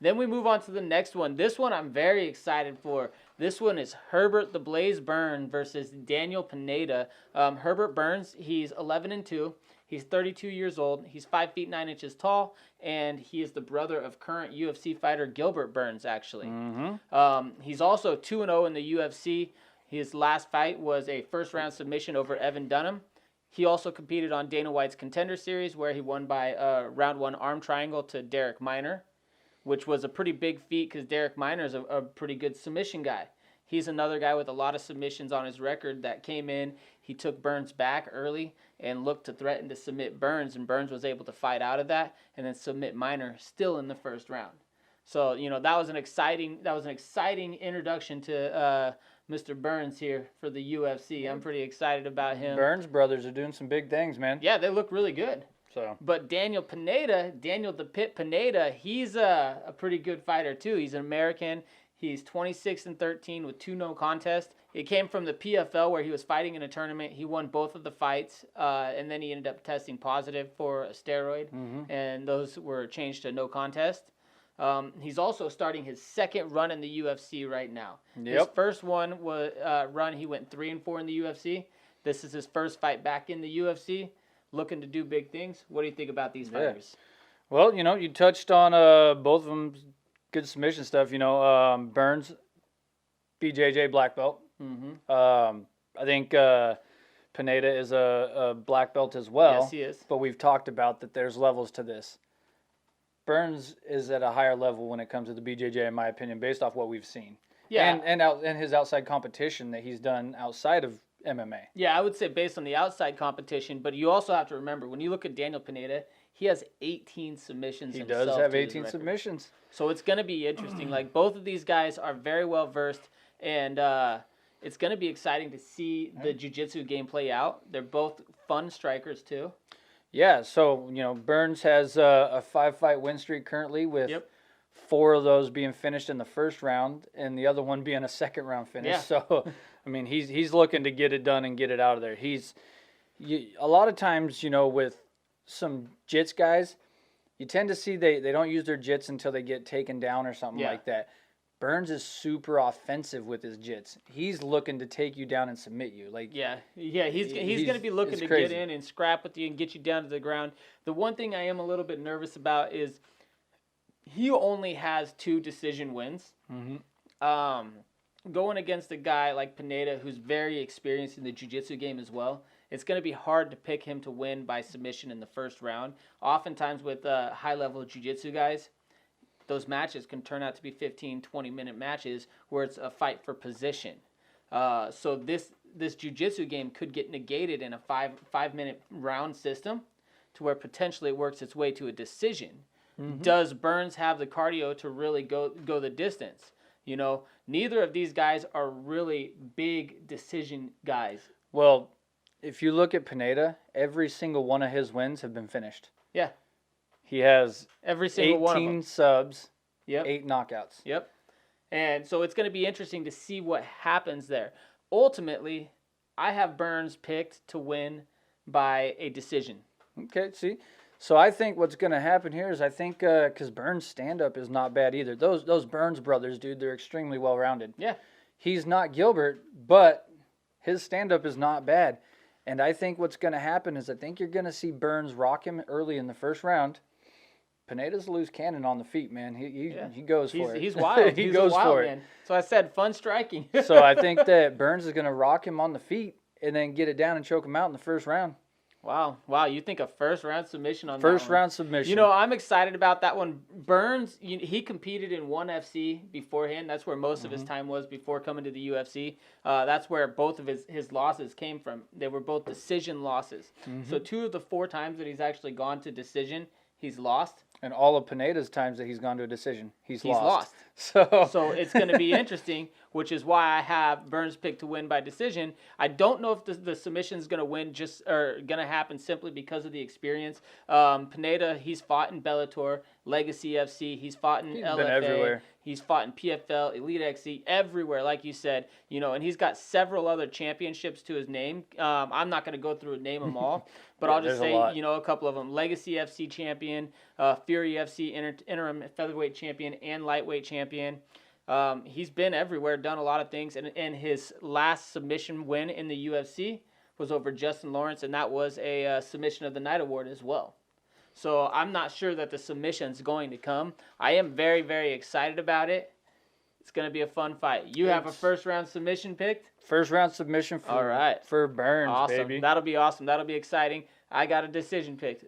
Then we move on to the next one. This one I'm very excited for. This one is Herbert the Blaze Burns versus Daniel Pineda. Herbert Burns, he's 11-2. He's 32 years old. He's 5 feet 9 inches tall, and he is the brother of current UFC fighter Gilbert Burns, actually. He's also 2-0 in the UFC. His last fight was a first-round submission over Evan Dunham. He also competed on Dana White's Contender Series, where he won by round 1 arm triangle to Derek Minor, which was a pretty big feat because Derek Minor is a pretty good submission guy. He's another guy with a lot of submissions on his record that came in. He took Burns back early and looked to threaten to submit Burns, and Burns was able to fight out of that and then submit Minor still in the first round. So, you know, that was an exciting introduction to Mr. Burns here for the UFC. I'm pretty excited about him. Burns brothers are doing some big things, man. Yeah, they look really good. So, but Daniel the Pit Pineda, he's a pretty good fighter too. He's an American. He's 26-13 with 2 no contests. It came from the PFL where he was fighting in a tournament. He won both of the fights, and then he ended up testing positive for a steroid, and those were changed to no contest. He's also starting his second run in the UFC right now. Yep. His first one was run. He went 3-4 in the UFC. This is his first fight back in the UFC, looking to do big things. What do you think about these fighters? Well, you know, you touched on both of them. Good submission stuff, you know. Burns, BJJ black belt. I think Pineda is a black belt as well. Yes, he is. But we've talked about that there's levels to this. Burns is at a higher level when it comes to the BJJ, in my opinion, based off what we've seen. Yeah. And his outside competition that he's done outside of MMA. Yeah, I would say based on the outside competition, but you also have to remember, when you look at Daniel Pineda, he has 18 submissions himself. He does have 18 submissions. So it's going to be interesting. Like, both of these guys are very well versed, and it's going to be exciting to see the jiu-jitsu game play out. They're both fun strikers, too. Yeah, so, you know, Burns has a 5-fight win streak currently with 4 of those being finished in the first round and the other one being a second-round finish. Yeah. So, I mean, he's looking to get it done and get it out of there. A lot of times, you know, with some jits guys, you tend to see they don't use their jits until they get taken down or something like that. Burns is super offensive with his jits. He's looking to take you down and submit you. Like he's going to be looking to get in and scrap with you and get you down to the ground. The one thing I am a little bit nervous about is he only has 2 decision wins. Going against a guy like Pineda, who's very experienced in the jiu-jitsu game as well, it's going to be hard to pick him to win by submission in the first round. Oftentimes with high-level jiu-jitsu guys, those matches can turn out to be 15, 20-minute matches where it's a fight for position. So this jiu-jitsu game could get negated in a five-minute round system to where potentially it works its way to a decision. Does Burns have the cardio to really go the distance? You know, neither of these guys are really big decision guys. Well, if you look at Pineda, every single one of his wins have been finished. Yeah. He has every single 18 one of them. subs, Yep. 8 knockouts. Yep. And so it's going to be interesting to see what happens there. Ultimately, I have Burns picked to win by a decision. Okay, see? So I think what's going to happen here is I think because Burns' stand-up is not bad either. Those Burns brothers, dude, they're extremely well-rounded. Yeah. He's not Gilbert, but his stand-up is not bad. And I think what's going to happen is I think you're going to see Burns rock him early in the first round. Pineda's a loose cannon on the feet, man. He goes for it. He's wild. He goes for it. Man. So I said fun striking. So I think that Burns is going to rock him on the feet and then get it down and choke him out in the first round. Wow. You think a first-round submission on first that one? round submission. You know, I'm excited about that one. Burns, he competed in ONE FC beforehand. That's where most of his time was before coming to the UFC. That's where both of his losses came from. They were both decision losses. So 2 of the 4 times that he's actually gone to decision, he's lost. And all of Pineda's times that he's gone to a decision, he's lost. So it's going to be interesting, which is why I have Burns picked to win by decision. I don't know if the submission is going to win going to happen simply because of the experience. Pineda, he's fought in Bellator. Legacy FC. He's fought in He's LFA. been everywhere. He's fought in PFL, Elite XC, everywhere, like you said. And he's got several other championships to his name. I'm not going to go through and name them all, but I'll just say, a couple of them. Legacy FC champion, Fury FC interim featherweight champion, and lightweight champion. He's been everywhere, done a lot of things, and his last submission win in the UFC was over Justin Lawrence, and that was a Submission of the Night award as well. So I'm not sure that the submission's going to come. I am very, very excited about it. It's going to be a fun fight. You have a first-round submission picked? First-round submission for Burns, awesome. baby. That'll be awesome. That'll be exciting. I got a decision picked.